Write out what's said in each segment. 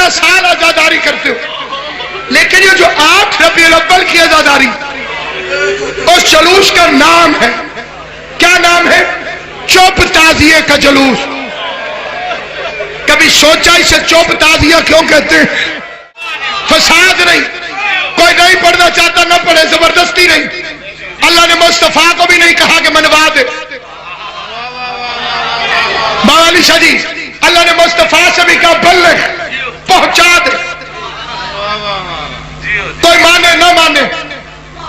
11 سال عزاداری کرتے ہو، لیکن یہ جو 8 ربیع الاول کی عزاداری، اس جلوس کا نام ہے، کیا نام ہے؟ چوپ تعزیے کا جلوس۔ کبھی سوچا اسے چوپ تعزیہ کیوں کہتے ہیں؟ فساد نہیں، کوئی نہیں پڑھنا چاہتا نہ پڑھے، زبردستی نہیں۔ اللہ نے مصطفیٰ کو بھی نہیں کہا کہ منوا دے۔ بابا علی شاہ جی، اللہ نے مصطفیٰ سے بھی کہا بلغ، پہنچا دے، کوئی مانے نہ مانے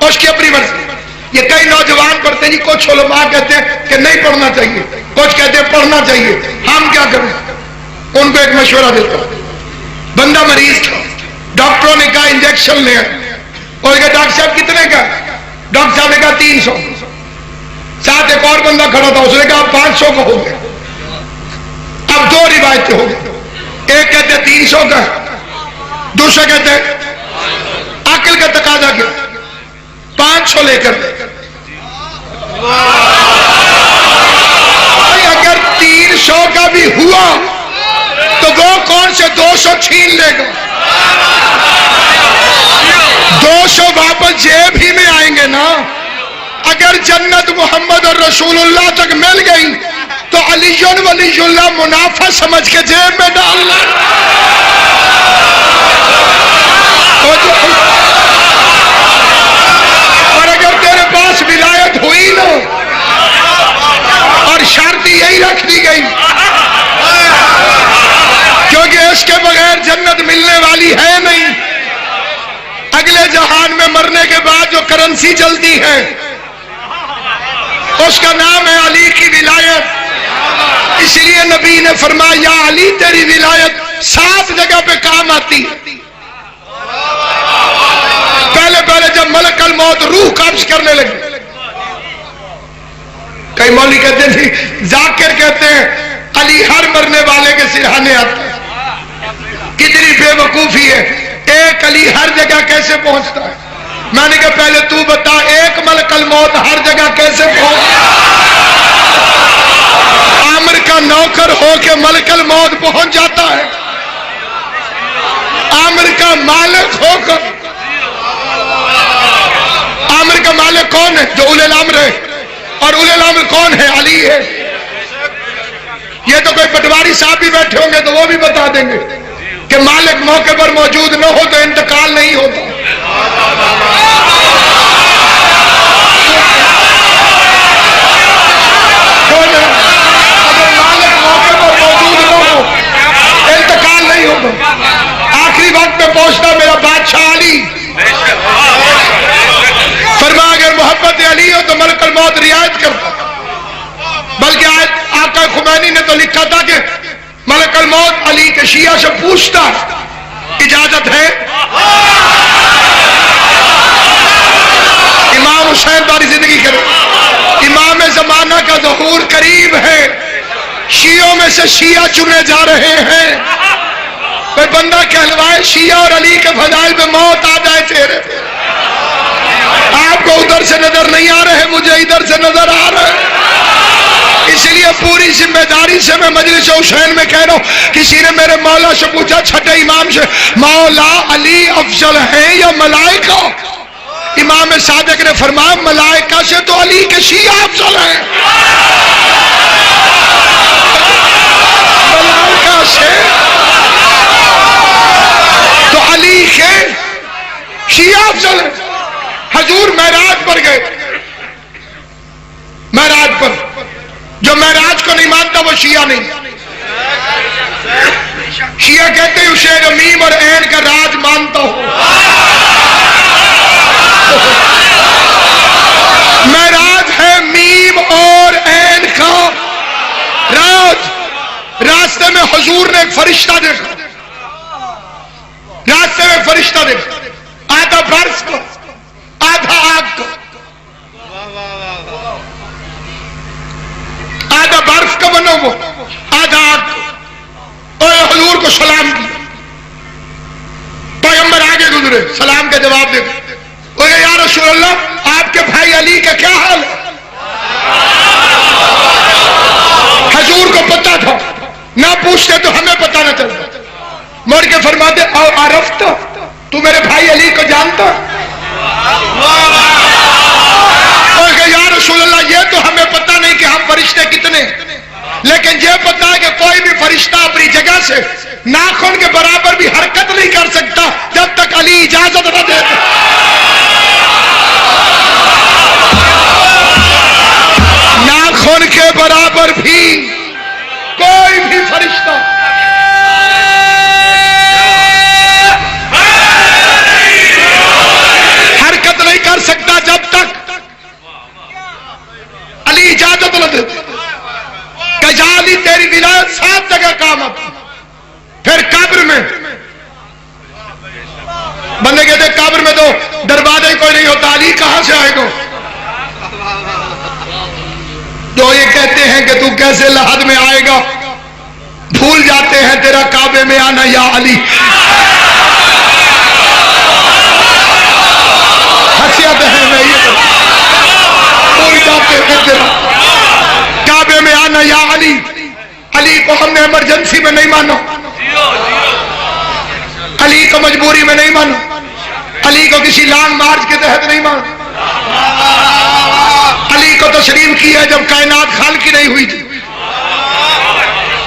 اس کی اپنی مرضی۔ یہ کئی نوجوان پڑھتے ہیں، کچھ علماء کہتے ہیں کہ نہیں پڑھنا چاہیے، کچھ کہتے ہیں پڑھنا چاہیے، ہم کیا کریں؟ ان کو ایک مشورہ دیتا ہوں، بندہ مریض تھا، ڈاکٹروں نے کہا انجیکشن لے، اور کہا ڈاکٹر صاحب کتنے کا؟ ڈاکٹر صاحب نے کہا 300۔ ساتھ ایک اور بندہ کھڑا تھا، اس نے کہا 500 کا ہو گیا۔ اب 2 روایتیں ہو گئی، ایک کہتے 300 کا، دوسرا کہتے عقل کا تقاضا کیا 500 لے کر۔ اگر 300 کا بھی ہوا تو وہ کون سے 200 چھین لے گا؟ 200 واپس جیب ہی میں آئیں گے نا۔ اگر جنت محمد اور رسول اللہ تک مل گئی تو علی ولی اللہ منافع سمجھ کے جیب میں ڈالنا۔ اور اگر تیرے پاس ولایت ہوئی نا اور شرط یہی رکھ دی گئی کیونکہ اس کے بغیر جنت ملنے والی ہے نہیں، اگلے جہان میں مرنے کے بعد جو کرنسی چلتی ہے اس کا نام ہے علی کی ولایت۔ اس لیے نبی نے فرمایا یا علی تیری ولایت 7 جگہ پہ کام آتی ہے۔ پہلے جب ملک الموت روح قبض کرنے لگے، کئی مولوی کہتے ہیں، ذاکر کہتے ہیں علی ہر مرنے والے کے سرہانے آتا ہے۔ کتنی بے وقوفی ہے، ایک علی ہر جگہ کیسے پہنچتا ہے؟ میں نے کہا پہلے تو بتا، ایک ملک الموت ہر جگہ کیسے پہنچتا ہے؟ عامر کا نوکر ہو کے ملک الموت پہنچ جاتا ہے، عامر کا مالک ہو کر۔ عامر کا مالک کون ہے؟ جو اولی الامر ہے، اور اولی الامر کون ہے؟ علی ہے۔ یہ تو کوئی پٹواری صاحب بھی بیٹھے ہوں گے تو وہ بھی بتا دیں گے کہ مالک موقع پر موجود نہ ہو تو انتقال نہیں ہوتا۔ اگر مالک موقع پر موجود نہ ہو انتقال نہیں ہوتا۔ آخری وقت میں پہنچتا میرا بادشاہ علی، فرما اگر محبت علی ہو تو ملک الموت رعایت کرتا۔ بلکہ آقا خمینی نے تو لکھا تھا کہ ملک الموت علی کے شیعہ سے پوچھتا اجازت ہے؟ امام حسین باری زندگی کرے، امام زمانہ کا ظہور قریب ہے، شیعوں میں سے شیعہ چنے جا رہے ہیں۔ کوئی بندہ کہلوائے شیعہ اور علی کے فضائل میں موت آ جائے تیرے، آپ کو ادھر سے نظر نہیں آ رہے، مجھے ادھر سے نظر آ رہے۔ اس لیے پوری ذمہ داری سے میں مجلس حسین میں کہہ رہا ہوں، کسی نے میرے مولا سے پوچھا چھٹے امام سے، مولا علی افضل ہیں یا ملائکہ؟ امام صادق نے فرمایا ملائکہ سے تو علی کے شیعہ افضل ہیں، ملائکہ سے تو علی کے شیعہ افضل ہیں۔ حضور معراج پر گئے، معراج پر، جو معراج کو نہیں مانتا وہ شیعہ نہیں۔ شیعہ کہتے ہیں اسے میم اور عین کا راج مانتا ہوں۔ معراج ہے میم اور عین کا راج۔ راستے میں حضور نے ایک فرشتہ دیکھا، راستے میں فرشتہ دیکھا، آدھا برف کو آدھا آگ کو، آدھا برف کا بنا وہ آدھا آگ کو، اور حضور کو سلام کیا۔ پیغمبر آگے گزرے، سلام کا جواب دے گئے، یا رسول اللہ آپ کے بھائی علی کا کیا حال ہے؟ حضور کو پتا تھا، نہ پوچھتے تو ہمیں پتا نہ چلتا۔ مڑ کے فرماتے او عرفت، تو میرے بھائی علی کو جانتا؟ کہ یا رسول اللہ یہ تو ہمیں پتہ نہیں کہ ہم فرشتے کتنے، لیکن یہ پتہ ہے کہ کوئی بھی فرشتہ اپنی جگہ سے ناخن کے برابر بھی حرکت نہیں کر سکتا جب تک علی اجازت نہ دے۔ ناخن کے برابر بھی کوئی بھی فرشتہ حرکت نہیں کر سکتا جب تک علی اجازت نہ دے۔ کہ جا علی تیری ولایت 7 جگہ کام آتی۔ پھر قبر میں بندے کہتے قبر میں تو دروازے کوئی نہیں ہوتا، علی کہاں سے آئے گا؟ جو یہ کہتے ہیں کہ تو کیسے لحد میں آئے گا، بھول جاتے ہیں تیرا کعبے میں آنا یا علی۔ حسیت ہے میں یہ بھول جاتے ہیں تیرا کعبے میں آنا یا علی۔ علی کو ہم نے ایمرجنسی میں نہیں مانا، علی کو مجبوری میں نہیں مانا، علی کو کسی لانگ مارچ کے تحت نہیں مانا۔ علی کو تسلیم کیا جب کائنات خالقی نہیں ہوئی تھی۔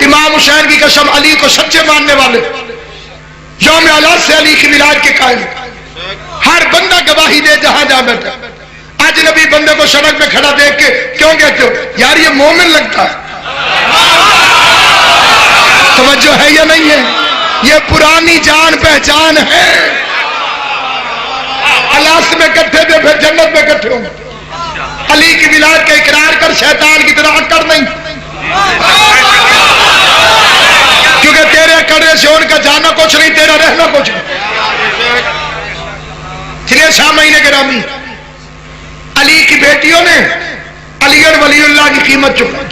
امام حسین کی قسم، علی کو سچے ماننے والے یوم اولاد سے علی کی ولایت کے قائل۔ ہر بندہ گواہی دے جہاں جا بیٹھا۔ اجنبی بندے کو سڑک میں کھڑا دیکھ کے کیوں کہتے ہو یار یہ مومن لگتا ہے؟ توجہ ہے یا نہیں ہے؟ یہ پرانی جان پہچان ہے۔ الاسط میں کٹھے تھے پھر جنت میں کٹھے ہوں۔ علی کی ولایت کا اقرار کر، شیطان کی طرح اکڑ نہیں، کیونکہ تیرے کڑے سے ان کا جانا کچھ نہیں، تیرا رہنا کچھ نہیں۔ چلیے سامعین گرامی، علی کی بیٹیوں نے علی ولی اللہ کی قیمت چکائی۔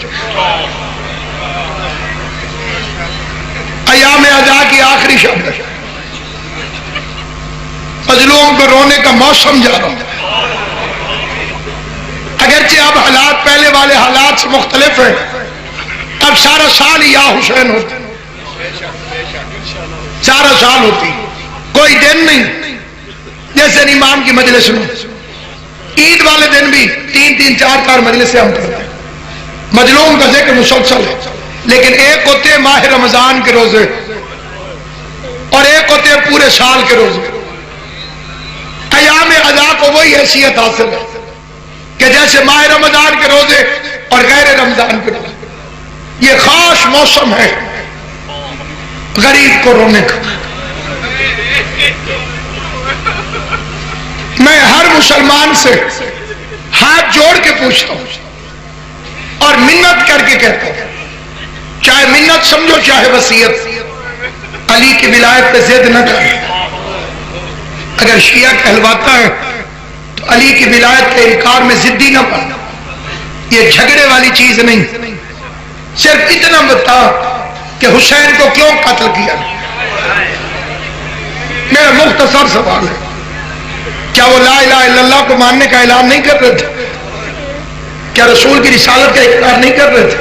ایام عزا کی آخری شب، مظلوم کو رونے کا موسم جا رہا ہے۔ اگرچہ اب حالات پہلے والے حالات سے مختلف ہیں، اب سارا سال یا حسین ہوتی، سارا سال ہوتی، کوئی دن نہیں۔ جیسے امام کی مجلس میں عید والے دن بھی 3 4 4 مجلسیں ہم کرتے ہیں، مظلوم کا ذکر مسلسل ہے، لیکن ایک ہوتے ہیں ماہ رمضان کے روزے اور ایک ہوتے ہیں پورے سال کے روزے۔ ایام عزا کو وہی حیثیت حاصل ہے کہ جیسے ماہ رمضان کے روزے اور غیر رمضان کے روزے، یہ خاص موسم ہے غریب کو رونے کا۔ میں ہر مسلمان سے ہاتھ جوڑ کے پوچھتا ہوں اور منت کر کے کہتا ہوں، چاہے منت سمجھو چاہے وصیت، علی کی ولایت پہ ضد نہ کریں۔ اگر شیعہ کہلواتا ہے تو علی کی ولایت کے انکار میں ضدی نہ پڑنا، یہ جھگڑے والی چیز نہیں۔ صرف اتنا بتا کہ حسین کو کیوں قتل کیا؟ میرا مختصر سوال ہے، کیا وہ لا الہ الا اللہ کو ماننے کا اعلان نہیں کر رہے تھے؟ کیا رسول کی رسالت کا اقرار نہیں کر رہے تھے؟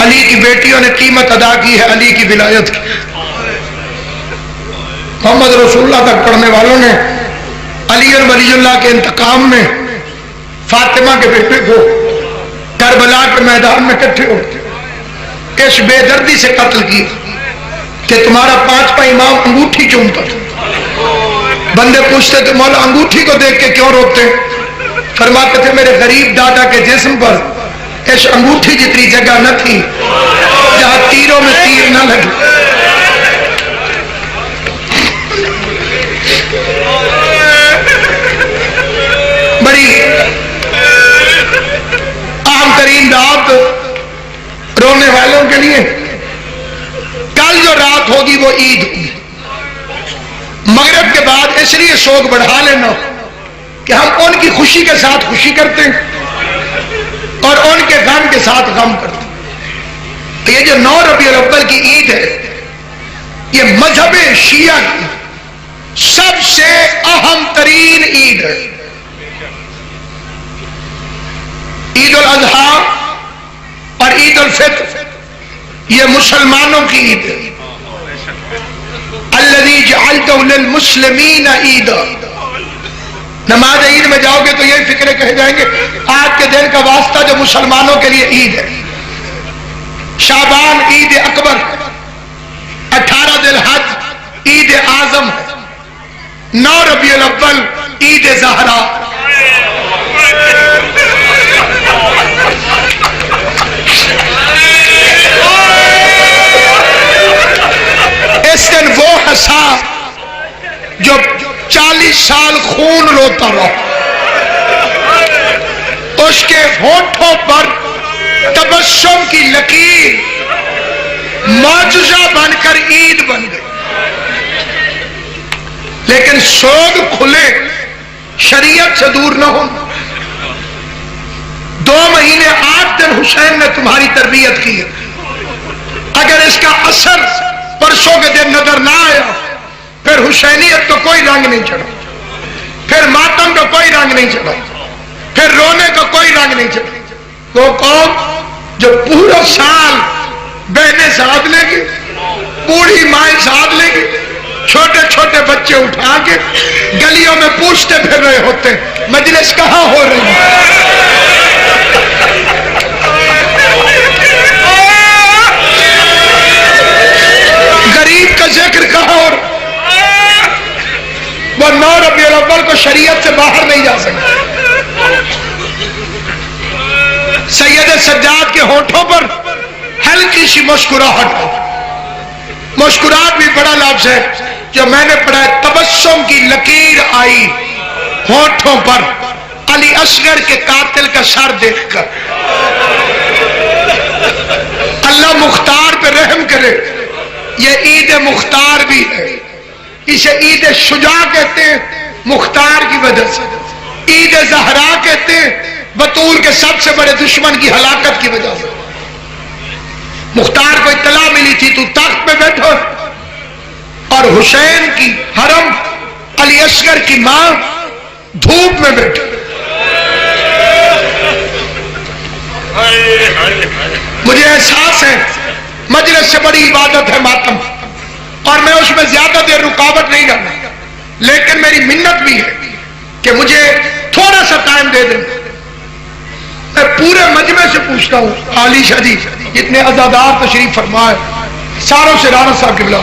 علی کی بیٹیوں نے قیمت ادا کی ہے علی کی ولایت کی۔ محمد رسول اللہ تک پڑھنے والوں نے علی ولی اللہ کے انتقام میں فاطمہ کے بیٹے کو کربلا کے میدان میں اکٹھے ہو اس بے دردی سے قتل کیا کہ تمہارا 5واں امام انگوٹھی چومتا تھا۔ بندے پوچھتے تھے مولا انگوٹھی کو دیکھ کے کیوں روتے؟ فرماتے تھے میرے غریب دادا کے جسم پر اس انگوٹھی جتنی جگہ نہ تھی جہاں تیروں میں تیر نہ لگے۔ بڑی اہم ترین رات رونے والوں کے لیے کل جو رات ہوگی وہ عید ہوگی۔ مغرب کے بعد اس لیے شوق بڑھا لینا کہ ہم ان کی خوشی کے ساتھ خوشی کرتے ہیں اور ان کے غم کے ساتھ غم کرتے ہیں۔ یہ جو 9 ربیع الاول کی عید ہے یہ مذہب شیعہ کی سب سے اہم ترین عید ہے۔ عید الاضحیٰ اور عید الفطر یہ مسلمانوں کی عید ہے، وَأَهْدَوْا لِلْمُسْلِمِينَ عِيدًا. نماز عید میں جاؤ گے تو یہی فکرے کہے جائیں گے آج کے دن کا واسطہ جو مسلمانوں کے لیے عید ہے. شعبان عید اکبر، 18 ذی الحج عید اعظم، 9 ربیع الاول عید زہرا. اس دن وہ ہنسا جو 40 سال خون روتا رہا، اس کے ہونٹوں پر تبسم کی لکیر معجزہ بن کر عید بن گئی. لیکن سوگ کھلے شریعت سے دور نہ ہو. 2 مہینے 8 دن حسین نے تمہاری تربیت کی ہے. اگر اس کا اثر پرسوں کے دن نظر نہ آیا پھر حسینیت تو کوئی رنگ نہیں چڑھا، پھر ماتم کا کوئی رنگ نہیں چڑھا، پھر رونے کا کوئی رنگ نہیں چڑھا. وہ قوم جو پورا سال بہنیں ساتھ لے گی، بوڑھی مائیں ساتھ لے گی، چھوٹے چھوٹے بچے اٹھا کے گلیوں میں پوچھتے پھر رہے ہوتے ہیں مجلس کہاں ہو رہی ہے. غریب کا ذکر کہاں ہو رہا. وہ 9 ربیع الاول کو شریعت سے باہر نہیں جا سکتے. سید سجاد کے ہونٹوں پر ہلکی سی مسکراہٹ. مسکراہٹ بھی بڑا لفظ ہے جو میں نے پڑھا ہے. تبسم کی لکیر آئی ہونٹوں پر علی اصغر کے قاتل کا سر دیکھ کر. اللہ مختار پہ رحم کرے. یہ عید مختار بھی ہے. اسے عید شجاع کہتے ہیں مختار کی وجہ سے. عید زہرا کہتے ہیں بطول کے سب سے بڑے دشمن کی ہلاکت کی وجہ سے. مختار کو اطلاع ملی تھی تو تخت پہ بیٹھو اور حسین کی حرم علی اصغر کی ماں دھوپ میں بیٹھے. مجھے احساس ہے مجلس سے بڑی عبادت ہے ماتم، اور میں اس میں زیادہ دیر رکاوٹ نہیں کرنا، لیکن میری منت بھی ہے کہ مجھے تھوڑا سا ٹائم دے دیں. میں پورے مجمع سے پوچھتا ہوں عالی شاہ جی جتنے عزادار تشریف فرمائے ساروں سے رانا صاحب قبلہ،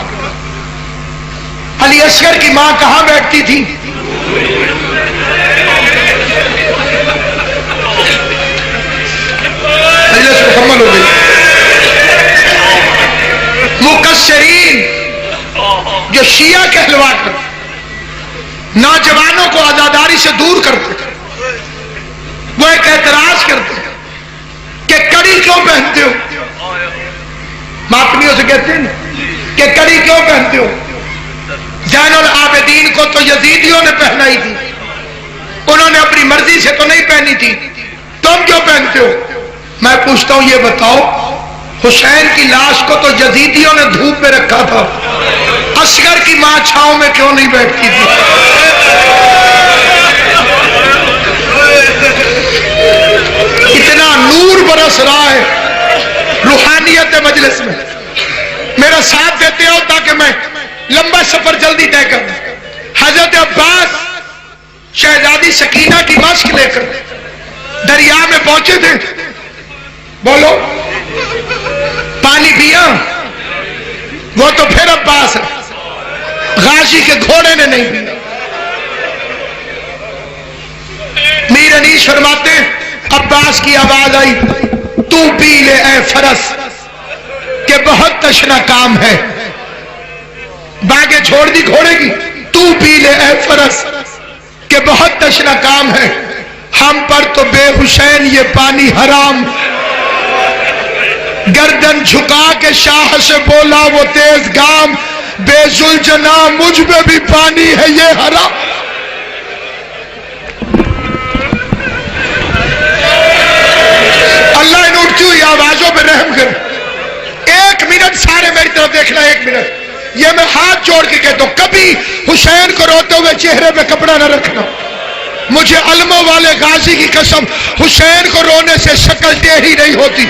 علی اصغر کی ماں کہاں بیٹھتی تھی؟ مجلس مکمل ہو گئی. مقصرین جو شیعہ کہلوا کر نوجوانوں کو عزاداری سے دور کرتے وہ ایک اعتراض کرتے ہیں کہ کڑی کیوں پہنتے ہو. ماتمیوں سے کہتے ہیں کہ کڑی کیوں پہنتے ہو. زین العابدین کو تو یزیدیوں نے پہنائی تھی، انہوں نے اپنی مرضی سے تو نہیں پہنی تھی، تم کیوں پہنتے ہو؟ میں پوچھتا ہوں یہ بتاؤ حسین کی لاش کو تو یزیدیوں نے دھوپ میں رکھا تھا، اصغر کی ماں چھاؤں میں کیوں نہیں بیٹھتی تھی؟ اتنا نور برس رہا ہے روحانیت مجلس میں. میرا ساتھ دیتے ہو تاکہ میں لمبا سفر جلدی طے کروں. حضرت عباس شہزادی سکینہ کی مشق لے کر دریا میں پہنچے تھے. بولو پانی پیا؟ وہ تو پھر عباس ہے، غازی کے گھوڑے نے نہیں پیا. میر انیس فرماتے ہیں عباس کی آواز آئی تو پی لے اے فرس کہ بہت تشنا کام ہے. باغیں چھوڑ دی گھوڑے کی. تو پی لے اے فرس کہ بہت تشنا کام ہے، ہم پر تو بے حسین یہ پانی حرام. گردن جھکا کے شاہ سے بولا وہ تیز گام، بے ذوالجنا مجھ میں بھی پانی ہے یہ حرام. اللہ ان اٹھتی ہوئی آوازوں پہ رحم کر. 1 منٹ سارے میری طرف دیکھنا. 1 منٹ یہ میں ہاتھ جوڑ کے کہتا ہوں کبھی حسین کو روتے ہوئے چہرے پہ کپڑا نہ رکھنا. مجھے علموں والے غازی کی قسم حسین کو رونے سے شکل ٹیڑھی نہیں ہوتی.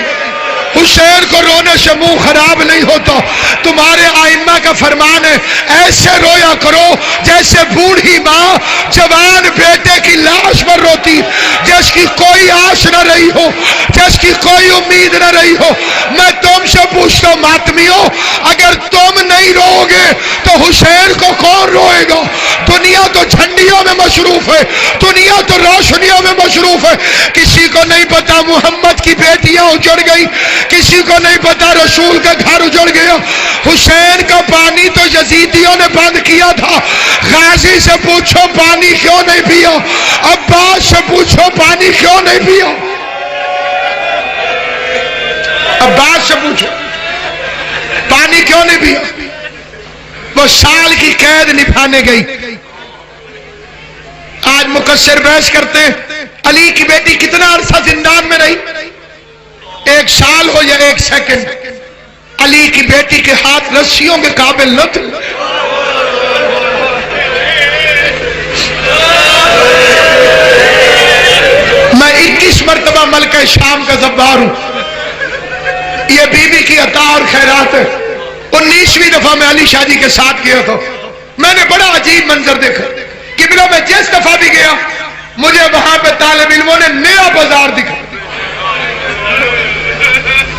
حسین کو رونے سے منہ خراب نہیں ہوتا. تمہارے آئمہ کا فرمان ہے ایسے رویا کرو جیسے بوڑھی ماں جوان بیٹے کی لاش پر روتی، جس کی کوئی آس نہ رہی ہو، جس کی کوئی امید نہ رہی ہو. میں تم سے پوچھتا ہوں ماتمیوں، اگر تم نہیں رو گے تو حسین کو کون روئے گا؟ دنیا تو جھنڈیوں میں مصروف ہے، دنیا تو روشنیوں میں مصروف ہے. کسی کو نہیں پتا محمد کی بیٹیاں اجڑ گئی، کسی کو نہیں پتا رسول کا گھر اجڑ گیا. حسین کا پانی تو یزیدیوں نے بند کیا تھا. غازی سے پوچھو پانی کیوں نہیں پیا، عباس سے پوچھو پانی کیوں نہیں پیا، عباس سے پوچھو پانی کیوں نہیں پیا. وہ سال کی قید نبھانے گئی. آج مقصر بحث کرتے ہیں علی کی بیٹی کتنا عرصہ زندان میں رہی، 1 سال ہو یا 1 سیکنڈ. علی کی بیٹی کے ہاتھ رسیوں کے قابل نہ تھے. میں 21 مرتبہ ملکہ شام کا زبار ہوں. یہ بی بی کی عطا اور خیرات ہے. 19ویں دفعہ میں علی شاہ جی کے ساتھ گیا تھا. میں نے بڑا عجیب منظر دیکھا. قبلہ میں جس دفعہ بھی گیا مجھے وہاں پہ طالب علموں نے نیا بازار دکھا.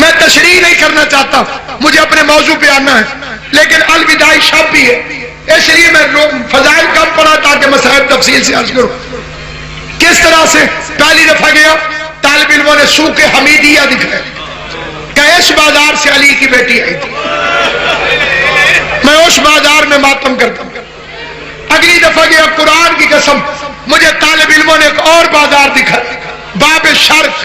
میں تشریح نہیں کرنا چاہتا، مجھے اپنے موضوع پہ آنا ہے، لیکن الوداعی شب بھی ہے، اس لیے میں فضائل کم پڑھا تاکہ مسائل تفصیل سے عرض کروں. کس طرح سے پہلی دفعہ گیا طالب علموں نے سوق حمیدیہ دکھایا کہ اس بازار سے علی کی بیٹی آئی تھی. میں اس بازار میں ماتم کرتا ہوں. اگلی دفعہ گیا قرآن کی قسم مجھے طالب علموں نے ایک اور بازار دکھا، باب شرق.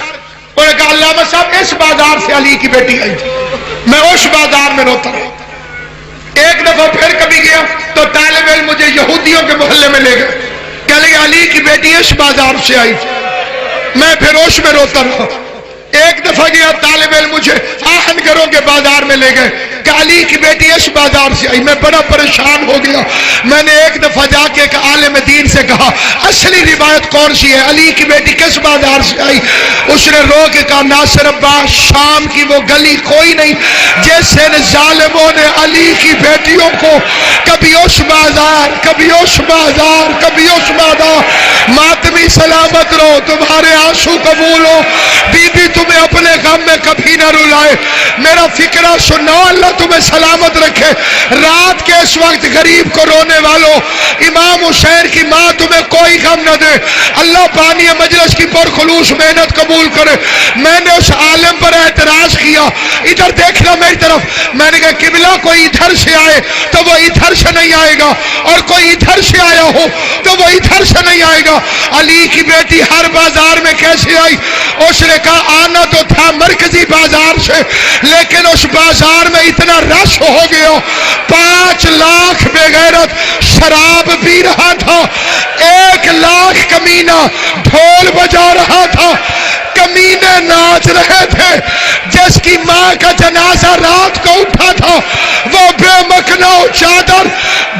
انہوں نے کہا علامہ صاحب اس بازار سے علی کی بیٹی آئی تھی. میں اس بازار میں روتا رہا. ایک دفعہ پھر کبھی گیا تو طالب علم مجھے یہودیوں کے محلے میں لے گئے، کہہ لگے علی کی بیٹی اس بازار سے آئی تھی. میں پھر اس میں روتا رہا. ایک دفعہ گیا طالب علم مجھے آہن گروں کے بازار میں لے گئے کہ علی کی بیٹی اس بازار سے آئی. میں بڑا پریشان ہو گیا. میں نے ایک دفعہ جا کے ایک عالم دین سے کہا اصلی روایت کون سی ہے، علی کی بیٹی کس بازار سے آئی؟ اس نے رو کے کہا ناصر عباس شام کی وہ گلی کوئی نہیں جیسے ظالموں نے علی کی بیٹیوں کو کبھی اس بازار کبھی اس بازار کبھی اس بازار. ماتمی سلامت رہو، تمہارے آنسو قبول ہو. بی بی تمہیں اپنے غم میں کبھی نہ رلائے. میرا فکرہ سنو، اللہ تمہیں سلامت رکھے. رات کے اس وقت غریب کو رونے والوں، امام حسین کی ماں تمہیں کوئی غم نہ دے. اللہ بانی مجلس کی پرخلوص محنت قبول کرے. میں نے اس عالم پر اعتراض کیا، ادھر دیکھنا میری طرف. میں نے کہا قبلہ کوئی ادھر سے آئے تو وہ ادھر سے نہیں آئے گا، اور کوئی ادھر سے آیا ہو تو وہ ادھر سے نہیں آئے گا. علی کی بیٹی ہر بازار میں کیسے آئی؟ اس نے کہا آنا تو تھا مرکزی بازار سے، لیکن اس بازار میں اتنا رش ہو گیا 5 لاکھ بے غیرت شراب پی رہا تھا، 1 لاکھ کمینہ ڈھول بجا رہا تھا، کمینے ناچ رہے تھے. جس کی ماں کا جنازہ رات کو اٹھا تھا وہ بے مکنا چادر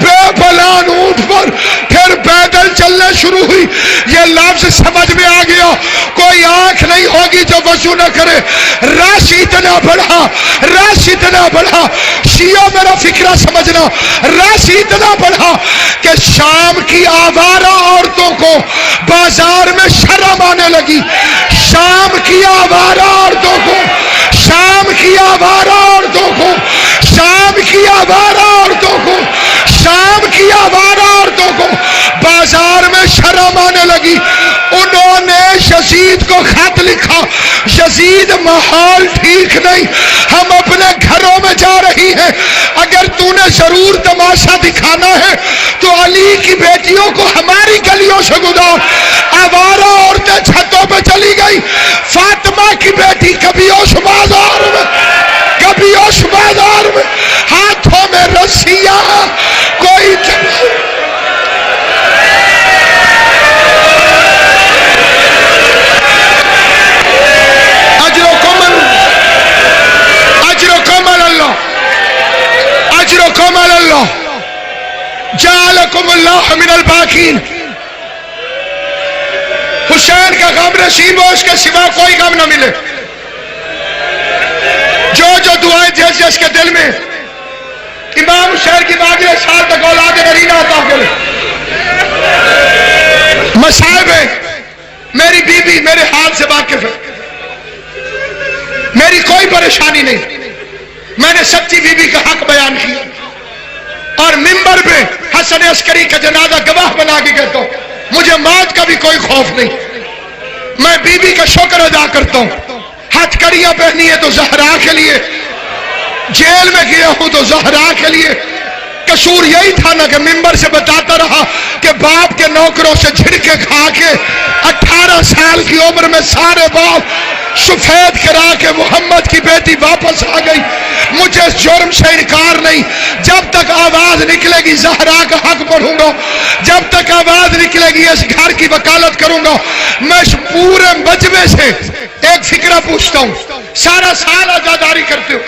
بے پلان اونٹ پر پھر پیدل چلنے شروع ہوئی. یہ لفظ سمجھ میں آ گیا، کوئی آنکھ نہیں ہوگی جو وضو نہ کرے. رش اتنا بڑھا، رش اتنا بڑھا، شیعہ میرا فکرہ سمجھنا، رش اتنا بڑھا کہ شام کی آوارہ عورتوں کو بازار میں شرم آنے لگی. شام کی آوارہ عورتوں کو، شام کی آوارہ عورتوں کو، شام کی آوارہ عورتوں کو، شام کی آوارہ عورتوں کو بازار میں شرم آنے لگی. انہوں نے یزید کو خط لکھا، یزید ماحول ٹھیک نہیں، ہم اپنے گھروں میں جا رہی ہیں، اگر تو نے ضرور تماشا دکھانا ہے تو علی کی بیٹیوں کو ہماری گلیوں سے گزار. آوارہ عورتیں چھتوں پہ چلی گئی. فاطمہ کی بیٹی کبھی اس بازار میں کبھی اس بازار میں، ہاتھوں میں رسیاں، کوئی جعلکم اللہ من الباقین. حسین کا غم نصیب ہو، اس کے سوا کوئی غم نہ ملے. جو دعائیں جس کے دل میں امام حسین کی باقی سال تک اولاد نرینہ عطا کرے. مصائب ہے. میری بیوی میرے حال سے واقف ہے, میری کوئی پریشانی نہیں. میں نے سچی بیوی کا حق بیان کیا اور منبر پہ حسن عسکری کا جنازہ گواہ بنا کے کہتا ہوں مجھے موت کا بھی کوئی خوف نہیں. میں بیوی کا شکر ادا کرتا ہوں. ہتھ کڑیاں پہنی ہے تو زہرا کے لیے, جیل میں گیا ہوں تو زہرا کے لیے. قصور یہی تھا نا کہ منبر سے بتاتا رہا کہ باپ کے نوکروں سے جھڑکے کھا کے 18 سال کی عمر میں سارے باپ سفید کرا کے محمد کی بیٹی واپس آ گئی. مجھے اس جرم سے انکار نہیں. جب تک آواز نکلے گی زہرا کا حق پڑھوں گا, جب تک آواز نکلے گی اس گھر کی وکالت کروں گا. میں اس پورے مجمع سے ایک فکرہ پوچھتا ہوں, سارا سال عزاداری کرتے ہو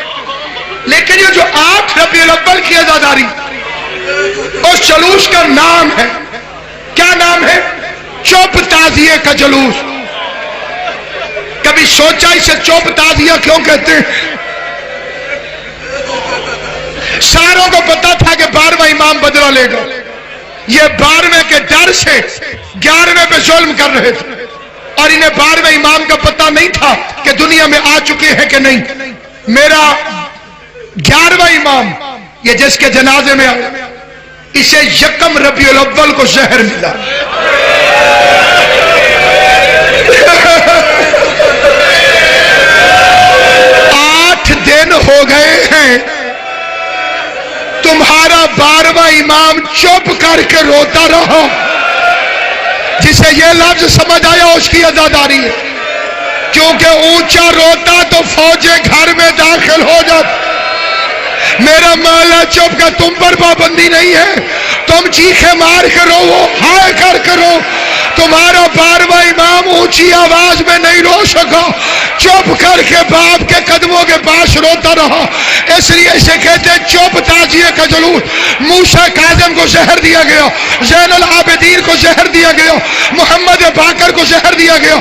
لیکن یہ جو 8 ربیع الاول کی عزاداری اس جلوس کا نام ہے, کیا نام ہے؟ چوپ تعزیے کا جلوس. کبھی سوچا اسے چوپ تعزیہ کیوں کہتے ہیں؟ ساروں کو پتا تھا کہ 12واں امام بدلہ لے گا. یہ 12ویں کے ڈر سے 11ویں پہ ظلم کر رہے تھے اور انہیں 12ویں امام کا پتہ نہیں تھا کہ دنیا میں آ چکے ہیں کہ نہیں. میرا 11واں امام یہ جس کے جنازے میں آیا, اسے 1 ربیع الاول کو زہر ملا. 8 دن ہو گئے ہیں تمہارا 12واں امام چپ کر کے روتا رہا. جسے یہ لفظ سمجھ آیا اس کی عزاداری ہے, کیونکہ اونچا روتا تو فوجیں گھر میں داخل ہو جاتی. میرا مولا چپ کا تم پر پابندی نہیں ہے, تم چیخے مار کے رو, ہائے کر کے رو. تمہارا 12واں امام اونچی آواز میں نہیں رو سکا, چپ کر کے باپ کے قدموں کے پاس روتا رہا. اس لیے اسے کہتے ہیں چوپ تعزیے کا جلوس. موسیٰ کاظم کو زہر دیا گیا, زین العابدین کو زہر دیا گیا, محمد باقر کو زہر دیا گیا,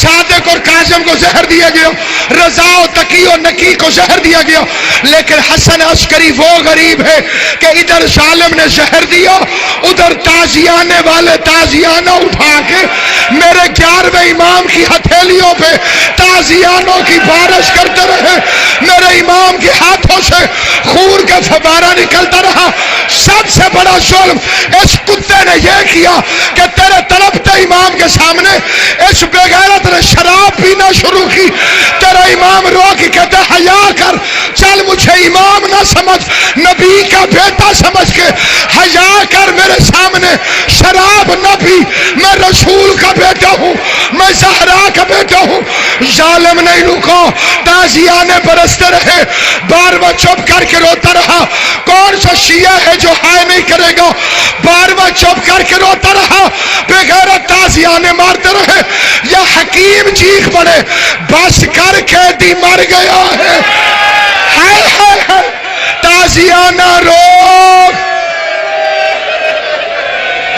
صادق اور کاظم کو زہر دیا گیا, رضا و تقی و نقی کو زہر دیا گیا. لیکن حسن عسکری وہ غریب ہے کہ ادھر ظالم نے زہر دیا, ادھر تعزیانے والے تعزیانہ اٹھا کے میرے 11ویں امام کی ہتھیلیوں پہ تعزیانوں کی بارش کرتے رہے. میرے امام کے ہاتھوں سے خون کا فوارہ نکلتا رہا. سب سے بڑا ظلم اس کتے نے یہ کیا کہ تیرے تڑپتے امام کے سامنے اس بے غیرت نے شراب پینا شروع کی. تیرا امام رو کے کہتے حیا کر, چل مجھے امام نہ سمجھ, نبی کا بیٹا سمجھ کے حیا کر, میرے سامنے شراب نہ پی, میں رسول کا بیٹا ہوں, میں زہرا کا بیٹا ہوں. ظالم نہیں رکا, تعزیانے برستے رہے. 12واں چپ کر کے روتا رہا. کون سا شیعہ ہے جو ہائے نہیں کرے گا؟ 12واں چپ کر کے روتا رہا, بغیرت تعزیانے مارتے رہے. یا حکیم چیخ پڑے بس کر قیدی مر گیا ہے, ہائے ہائے ہائے, تعزیانہ روک.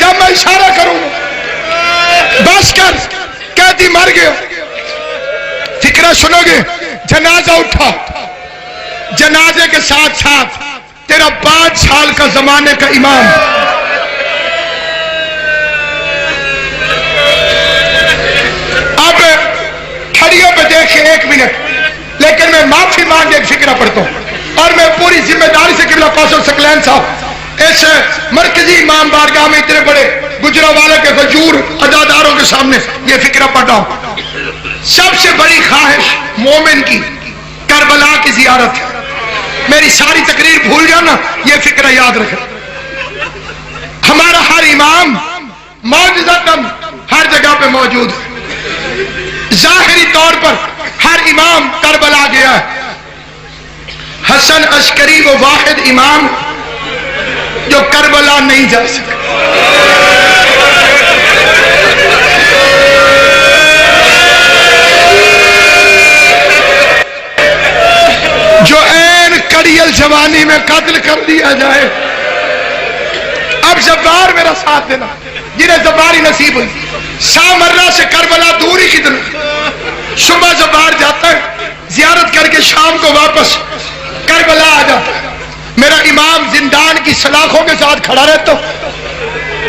جب میں اشارہ کروں بس کر, قیدی مر گیا. فکرہ سنو گے, جنازہ اٹھا, جنازے کے ساتھ ساتھ تیرا 5 سال کا زمانے کا امام اب کھڑیوں پہ دیکھیں 1 منٹ, لیکن میں معافی مانگ ایک فکرہ پڑھتا ہوں اور میں پوری ذمہ داری سے قبلہ قوثر ثقلین صاحب اس مرکزی امام بارگاہ میں اتنے بڑے گجرانوالے کے غجور عزاداروں کے سامنے یہ فکرہ پڑھتا ہوں. سب سے بڑی خواہش مومن کی کربلا کی زیارت ہے. میری ساری تقریر بھول جانا, یہ فکرہ یاد رکھیں. ہمارا ہر امام معجزتاً ہر جگہ پہ موجود ہے. ظاہری طور پر ہر امام کربلا گیا ہے. حسن عسکری وہ واحد امام جو کربلا نہیں جا سکا. جو این کڑیل جوانی میں قتل کر دیا جائے. اب زبار میرا ساتھ دینا, جنہیں زباری نصیب ہوئی. سامرہ سے کربلا دوری کتنا, صبح زبار جاتا ہے, زیارت کر کے شام کو واپس کربلا آ جاتا ہے. میرا امام زندان کی سلاخوں کے ساتھ کھڑا رہتا.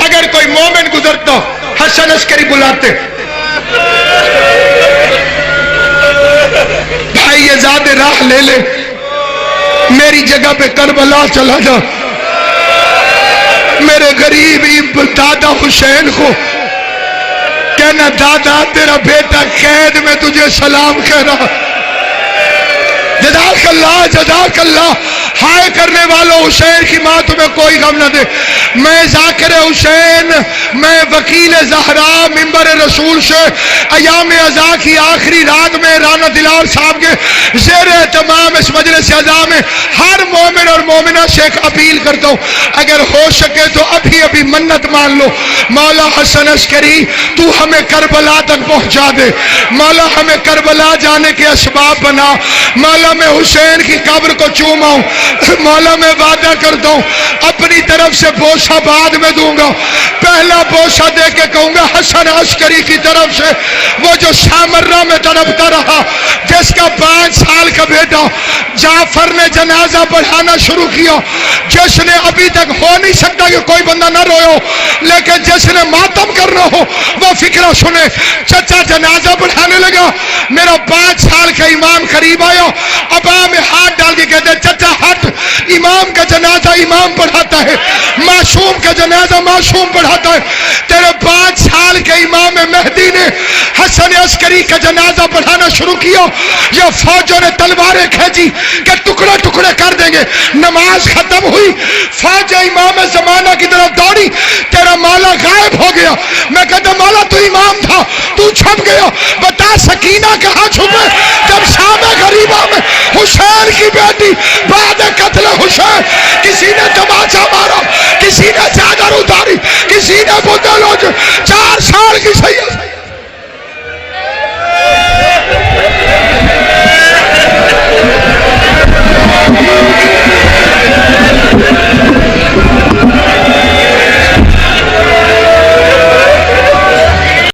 اگر کوئی مومن گزرتا حسن عسکری بلاتے بھائی یہ زیادہ راہ لے لے میری جگہ پہ کربلا چلا جا. میرے غریب دادا حسین کو کہنا دادا تیرا بیٹا قید میں تجھے سلام کہہ رہا. جزاک اللہ جزاک اللہ. ہائے کرنے والوں حسین کی ماں تمہیں کوئی غم نہ دے. میں ذاکر حسین میں وکیل زہرا منبر رسول سے ایام ازا کی آخری رات میں رانا دلال صاحب کے زیر اہتمام اس مجلس ازا میں ہر مومن اور مومنہ سے ایک اپیل کرتا ہوں اگر ہو سکے تو ابھی منت مان لو. مولا حسن عسکری تو ہمیں کربلا تک پہنچا دے. مولا ہمیں کربلا جانے کے اسباب بنا. مولا میں حسین کی قبر کو چوماؤں. مولا میں وعدہ کرتا ہوں اپنی طرف سے بوسہ بعد میں دوں گا. پہلا بوسہ دے کے کہوں گا حسن عسکری کی طرف سے وہ جو سامرہ میں تڑپتا رہا جس کا 5 سال کا بیٹا جعفر نے جنازہ پڑھانا شروع کیا جس نے ابھی تک ہو نہیں سکتا کہ کوئی بندہ نہ روئے ہو لیکن جس نے ماتم کرنا ہو وہ فکرہ سنے. چچا جنازہ پڑھانے لگا. میرا 5 سال کا امام قریب آیا ابا میں ہاتھ ڈال کے کہتے چچا ہٹ. امام کا جنازہ امام پڑھاتا ہے معصوم کا جنازہ معصوم پڑھاتا ہے. تیرے 5 سال کے امام مہدی نے حسن عسکری کا جنازہ پڑھانا شروع کیا. یہ فوجوں نے تلواریں کھینچی کہ ٹکڑے ٹکڑے کر دیں گے. نماز ختم ہوئی فوج امام زمانہ کی طرف دوڑی. تیرا مولا غائب ہو گیا. میں کہتا مولا تو امام تھا تو چھپ گیا. بتا سکینہ کہاں چھپے جب شام غریبہ میں حسین کی بیٹی بعد قتل حسین کسی نے